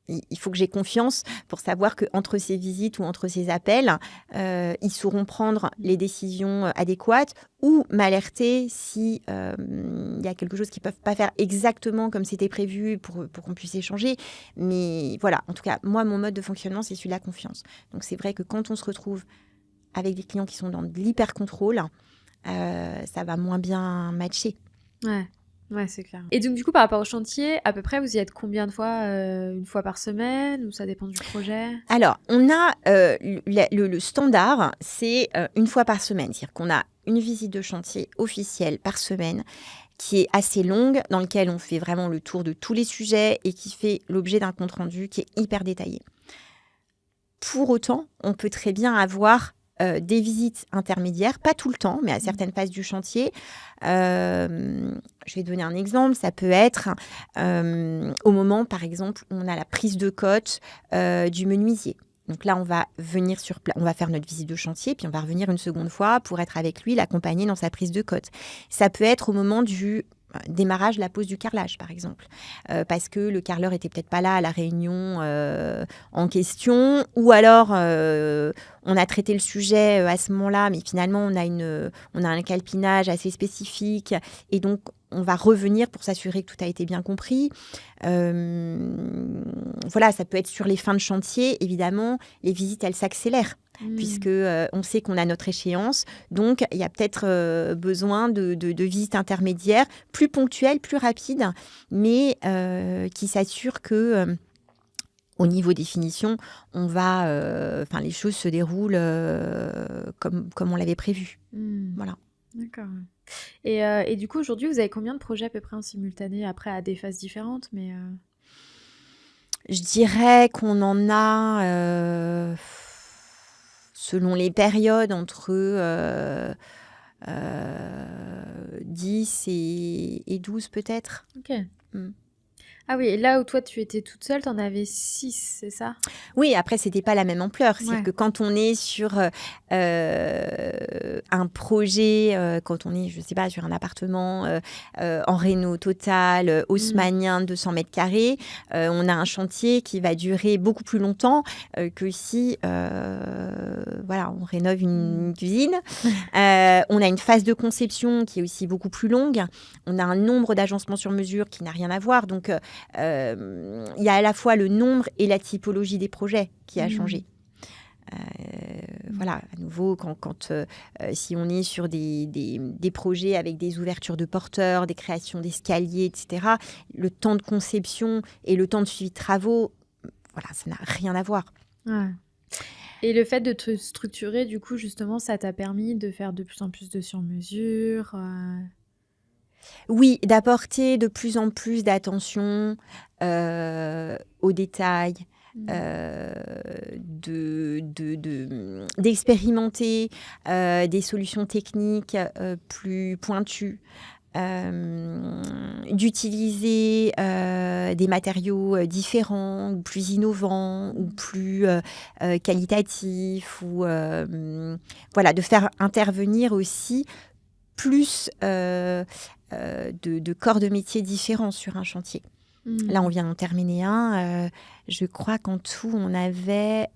il faut que j'ai confiance pour savoir qu'entre ces visites ou entre ces appels, ils sauront prendre les décisions adéquates ou m'alerter si y a quelque chose qu'ils ne peuvent pas faire exactement comme c'était prévu pour qu'on puisse échanger. Mais voilà, en tout cas, moi, mon mode de fonctionnement, c'est celui de la confiance. Donc, c'est vrai que quand on se retrouve avec des clients qui sont dans de l'hyper-contrôle, ça va moins bien matcher. Ouais, c'est clair. Et donc, du coup, par rapport au chantier, à peu près, vous y êtes combien de fois? Une fois par semaine ou ça dépend du projet? Alors, on a le standard, c'est une fois par semaine. C'est-à-dire qu'on a une visite de chantier officielle par semaine qui est assez longue, dans lequel on fait vraiment le tour de tous les sujets et qui fait l'objet d'un compte-rendu qui est hyper détaillé. Pour autant, on peut très bien avoir des visites intermédiaires, pas tout le temps, mais à certaines phases du chantier. Je vais donner un exemple. Ça peut être au moment, par exemple, où on a la prise de cote du menuisier. Donc là, on va venir on va faire notre visite de chantier, puis on va revenir une seconde fois pour être avec lui, l'accompagner dans sa prise de cote. Ça peut être au moment du démarrage de la pose du carrelage, par exemple, parce que le carreleur était peut-être pas là à la réunion en question, ou alors on a traité le sujet à ce moment-là, mais finalement on a un calpinage assez spécifique, et donc on va revenir pour s'assurer que tout a été bien compris. Voilà, ça peut être sur les fins de chantier, évidemment, les visites, elles s'accélèrent. Puisque on sait qu'on a notre échéance. Donc, il y a peut-être besoin de visites intermédiaires, plus ponctuelles, plus rapides, mais qui s'assurent que, au niveau des finitions, les choses se déroulent comme on l'avait prévu. Voilà. D'accord. Et du coup, aujourd'hui, vous avez combien de projets à peu près en simultané, après à des phases différentes, mais Je dirais qu'on en a, selon les périodes, entre 10 et 12 peut-être. Ok. Ah oui, et là où toi tu étais toute seule, t'en avais 6, c'est ça? Oui, après, c'était pas la même ampleur. C'est-à-dire Ouais. que quand on est sur un projet, quand on est, je sais pas, sur un appartement en réno total, haussmannien, 200 mètres carrés, on a un chantier qui va durer beaucoup plus longtemps que si on rénove une cuisine. On a une phase de conception qui est aussi beaucoup plus longue. On a un nombre d'agencements sur mesure qui n'a rien à voir. Donc, il y a à la fois le nombre et la typologie des projets qui a changé. Voilà, à nouveau, si on est sur des projets avec des ouvertures de porteurs, des créations d'escaliers, etc., le temps de conception et le temps de suivi de travaux, voilà, ça n'a rien à voir. Ouais. Et le fait de te structurer, du coup, justement, ça t'a permis de faire de plus en plus de sur-mesure Oui, d'apporter de plus en plus d'attention aux détails, d'expérimenter des solutions techniques plus pointues, d'utiliser des matériaux différents, ou plus innovants, ou plus qualitatifs, ou de faire intervenir aussi plus de corps de métier différents sur un chantier. Là, on vient d'en terminer un. Je crois qu'en tout, on avait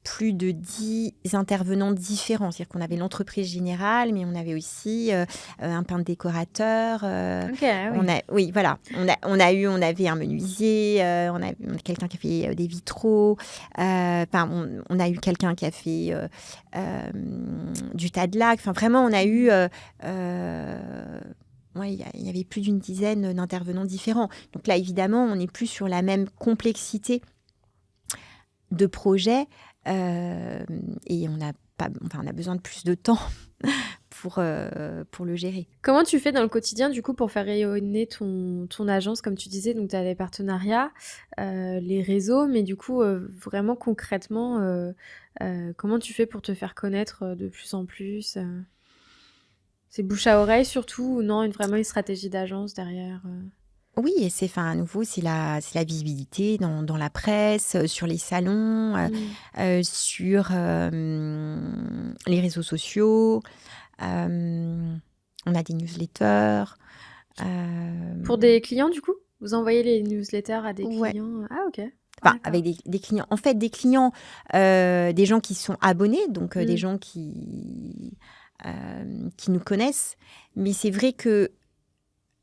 plus de 10 intervenants différents. C'est-à-dire qu'on avait l'entreprise générale, mais on avait aussi un peintre décorateur. Ok, oui. On avait un menuisier, on a quelqu'un qui a fait des vitraux. On a eu quelqu'un qui a fait du tas de lacs. Enfin, vraiment, on a eu... il y avait plus d'une dizaine d'intervenants différents. Donc là, évidemment, on n'est plus sur la même complexité de projet et on a besoin de plus de temps pour le gérer. Comment tu fais dans le quotidien, du coup, pour faire rayonner ton agence, comme tu disais? Donc, tu as les partenariats, les réseaux, mais du coup, vraiment concrètement, comment tu fais pour te faire connaître de plus en plus C'est bouche à oreille surtout, ou non, vraiment une stratégie d'agence derrière Oui, et à nouveau, c'est la visibilité dans la presse, sur les salons, sur les réseaux sociaux. On a des newsletters. Pour des clients, du coup? Vous envoyez les newsletters à des Ouais. clients? Ah, ok. Enfin, avec des clients. En fait, des clients, des gens qui sont abonnés, donc des gens qui nous connaissent. Mais c'est vrai que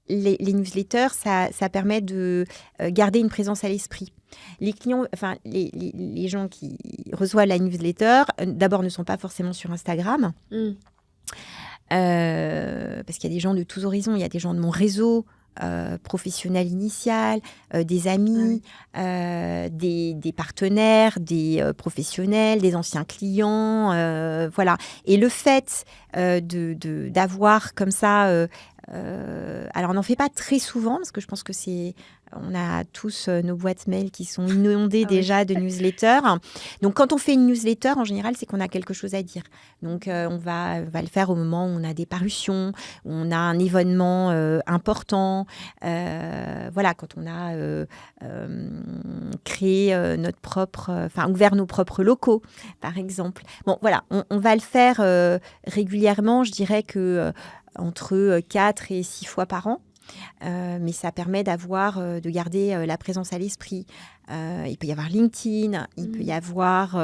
les newsletters, ça permet de garder une présence à l'esprit. Les clients, les gens qui reçoivent la newsletter, d'abord ne sont pas forcément sur Instagram. Parce qu'il y a des gens de tous horizons. Il y a des gens de mon réseau professionnel initial, des amis, des partenaires, des professionnels, des anciens clients. Voilà. Et le fait d'avoir comme ça... alors, on n'en fait pas très souvent, parce que je pense que on a tous nos boîtes mail qui sont inondées déjà de newsletters. Donc, quand on fait une newsletter, en général, c'est qu'on a quelque chose à dire. Donc, on va le faire au moment où on a des parutions, où on a un événement important. Quand on a créé ouvert nos propres locaux, par exemple. Bon, voilà, on va le faire régulièrement. Je dirais que entre 4 et 6 fois par an. Mais ça permet de garder la présence à l'esprit. Il peut y avoir LinkedIn, il peut y avoir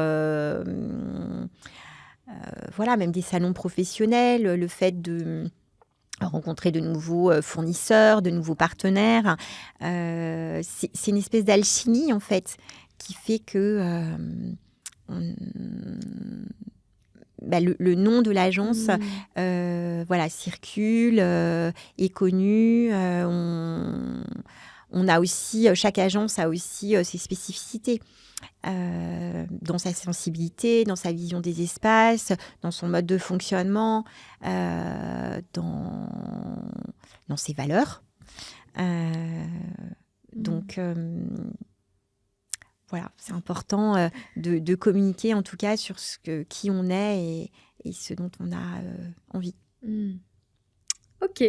même des salons professionnels, le fait de rencontrer de nouveaux fournisseurs, de nouveaux partenaires. C'est une espèce d'alchimie, en fait, qui fait que le nom de l'agence circule, est connu. On a aussi, chaque agence a aussi ses spécificités. Dans sa sensibilité, dans sa vision des espaces, dans son mode de fonctionnement, dans ses valeurs. Donc, voilà, c'est important de communiquer en tout cas sur qui on est et ce dont on a envie. Ok.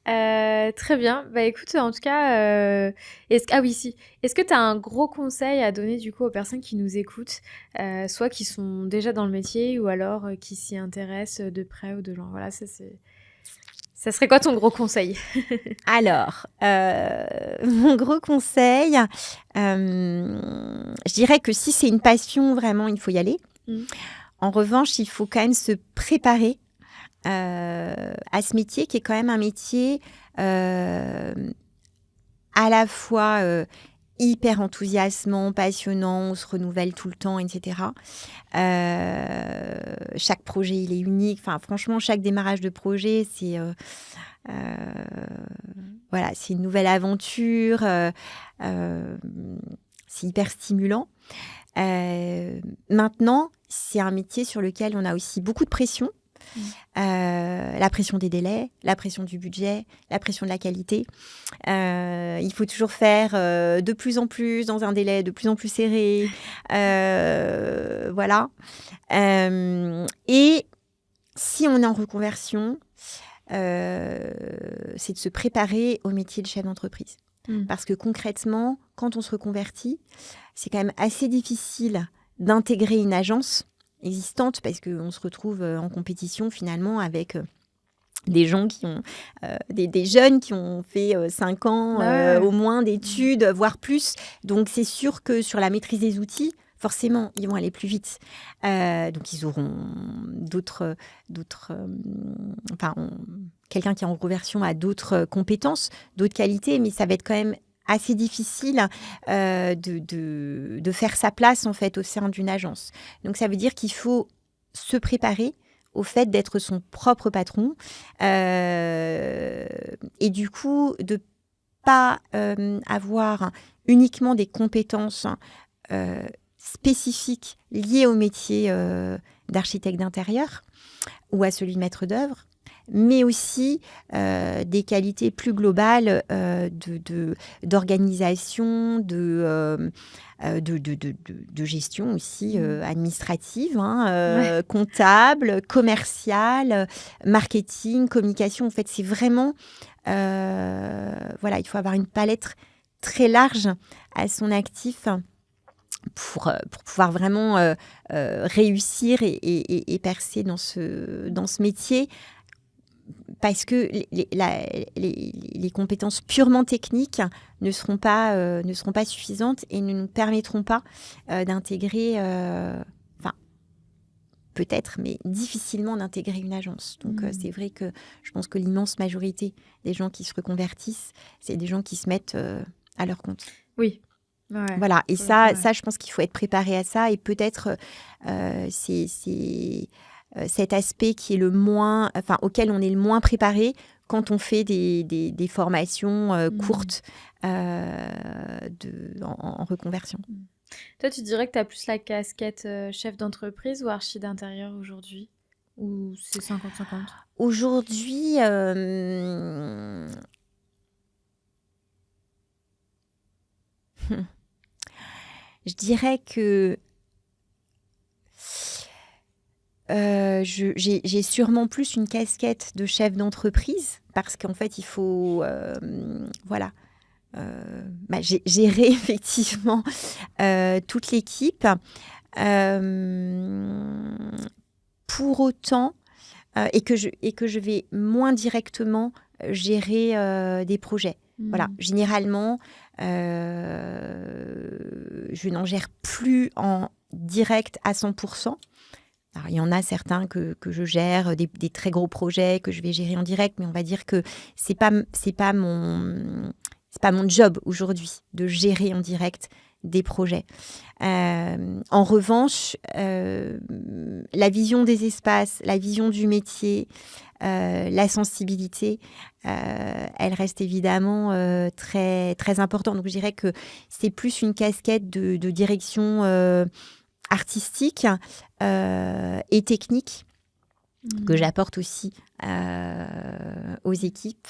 Très bien. Bah écoute, en tout cas, est-ce que tu as un gros conseil à donner du coup aux personnes qui nous écoutent, soit qui sont déjà dans le métier ou alors qui s'y intéressent de près ou de loin? Voilà, ça serait quoi ton gros conseil? Alors, mon gros conseil, je dirais que si c'est une passion, vraiment, il faut y aller. En revanche, il faut quand même se préparer à ce métier qui est quand même un métier à la fois hyper enthousiasmant, passionnant, on se renouvelle tout le temps, etc. Chaque projet, il est unique. Enfin, franchement, chaque démarrage de projet, c'est une nouvelle aventure. C'est hyper stimulant. Maintenant, c'est un métier sur lequel on a aussi beaucoup de pression. La pression des délais, la pression du budget, la pression de la qualité. Il faut toujours faire de plus en plus dans un délai de plus en plus serré. Voilà. Et si on est en reconversion, c'est de se préparer au métier de chef d'entreprise. Parce que concrètement, quand on se reconvertit, c'est quand même assez difficile d'intégrer une agence existante parce qu'on se retrouve en compétition finalement avec des gens qui ont des jeunes qui ont fait 5 ans au moins d'études, voire plus. Donc c'est sûr que sur la maîtrise des outils, forcément, ils vont aller plus vite. Donc ils auront quelqu'un qui est en reconversion a d'autres compétences, d'autres qualités, mais ça va être quand même assez difficile de faire sa place en fait au sein d'une agence. Donc ça veut dire qu'il faut se préparer au fait d'être son propre patron et du coup de pas avoir uniquement des compétences spécifiques liées au métier d'architecte d'intérieur ou à celui de maître d'œuvre, mais aussi des qualités plus globales d'organisation, de gestion aussi administrative, comptable, commerciale, marketing, communication. En fait, c'est vraiment... il faut avoir une palette très large à son actif pour pouvoir vraiment réussir et percer dans ce métier. Parce que les compétences purement techniques ne seront pas suffisantes et ne nous permettront pas d'intégrer, peut-être, mais difficilement d'intégrer une agence. Donc c'est vrai que je pense que l'immense majorité des gens qui se reconvertissent, c'est des gens qui se mettent à leur compte. Oui. Ouais. Voilà, et ça, je pense qu'il faut être préparé à ça et peut-être c'est cet aspect qui est auquel on est le moins préparé quand on fait des formations courtes en reconversion. Toi, tu dirais que tu as plus la casquette chef d'entreprise ou archi d'intérieur aujourd'hui? Ou c'est 50-50? Aujourd'hui, je dirais que j'ai sûrement plus une casquette de chef d'entreprise parce qu'en fait, il faut gérer effectivement toute l'équipe. Pour autant, et que je vais moins directement gérer des projets. Voilà, généralement, je n'en gère plus en direct à 100%. Alors, il y en a certains que je gère, des très gros projets que je vais gérer en direct, mais on va dire que c'est pas mon job aujourd'hui de gérer en direct des projets. En revanche, la vision des espaces, la vision du métier, la sensibilité, elle reste évidemment très, très importante. Donc, je dirais que c'est plus une casquette de direction artistique et technique que j'apporte aussi aux équipes.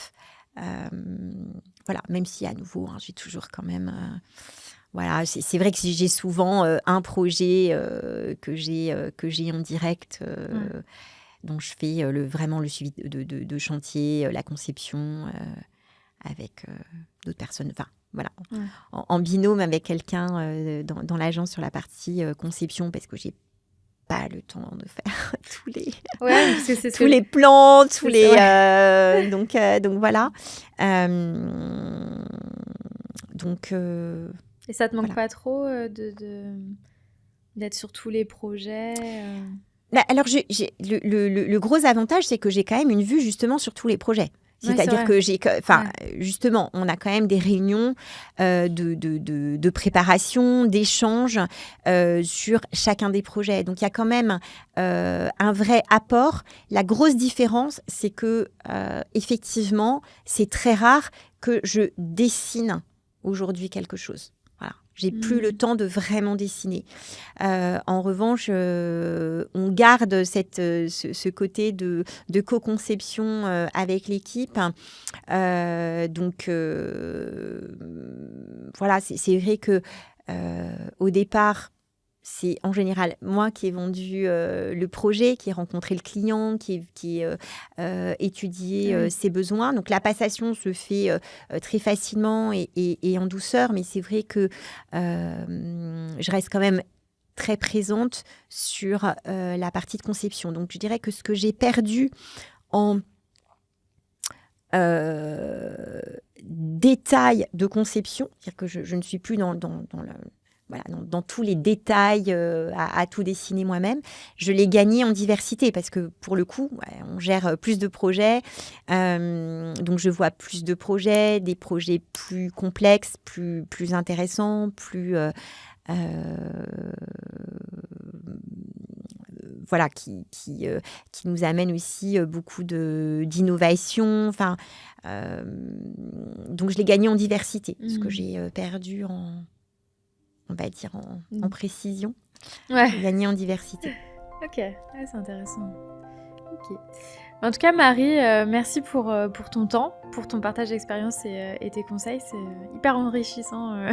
Voilà, même si à nouveau, j'ai toujours quand même... voilà, c'est vrai que j'ai souvent un projet que j'ai en direct, dont je fais vraiment le suivi de chantier, la conception avec d'autres personnes. Enfin, voilà, en binôme avec quelqu'un dans l'agence sur la partie conception, parce que j'ai pas le temps de faire tous les tous les plans, tous les donc voilà. Donc et ça te manque pas trop d'être sur tous les projets Alors, le gros avantage, c'est que j'ai quand même une vue justement sur tous les projets. C'est-à-dire que justement, on a quand même des réunions de préparation, d'échange sur chacun des projets. Donc, il y a quand même un vrai apport. La grosse différence, c'est que effectivement, c'est très rare que je dessine aujourd'hui quelque chose. Voilà. J'ai plus le temps de vraiment dessiner. En revanche, on garde ce côté de co-conception avec l'équipe. Donc, voilà, c'est vrai que au départ, c'est en général moi qui ai vendu le projet, qui ai rencontré le client, qui ai étudié ses besoins. Donc, la passation se fait très facilement et en douceur. Mais c'est vrai que je reste quand même très présente sur la partie de conception. Donc, je dirais que ce que j'ai perdu en détail de conception, c'est-à-dire que je ne suis plus dans tous les détails à tout dessiner moi-même, je l'ai gagné en diversité parce que pour le coup, on gère plus de projets, donc je vois plus de projets, des projets plus complexes, plus intéressants, plus voilà, qui nous amène aussi beaucoup d'innovation. Enfin, donc je l'ai gagné en diversité, ce que j'ai perdu on va dire en précision, gagner en diversité. Ok, c'est intéressant. Ok. En tout cas, Marie, merci pour ton temps, pour ton partage d'expérience et tes conseils. C'est hyper enrichissant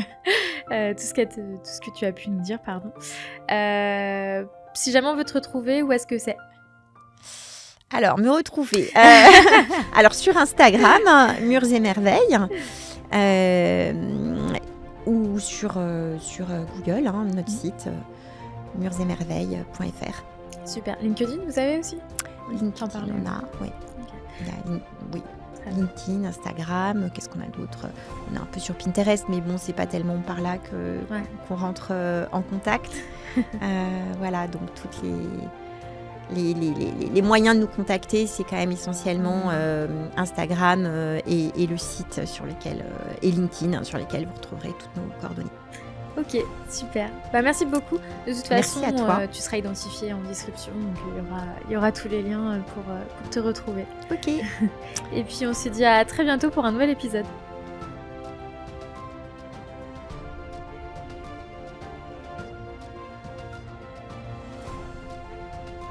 tout ce que tu as pu nous dire. Pardon. Si jamais on veut te retrouver, où est-ce que c'est ? Alors, me retrouver. Alors, sur Instagram, Murs et Merveilles. Ou sur Google, notre site, mursetmerveilles.fr. Super. LinkedIn, vous avez aussi ? LinkedIn, on a, oui. Okay. Oui. LinkedIn, Instagram, qu'est-ce qu'on a d'autre ? On est un peu sur Pinterest, mais bon, c'est pas tellement par là qu'on rentre en contact. Voilà, donc toutes les moyens de nous contacter, c'est quand même essentiellement Instagram et le site sur lequel et LinkedIn sur lesquels vous retrouverez toutes nos coordonnées. Ok, super. Merci beaucoup. De toute façon, à toi. Tu seras identifié en description, donc il y aura tous les liens pour te retrouver. Ok. Et puis on se dit à très bientôt pour un nouvel épisode.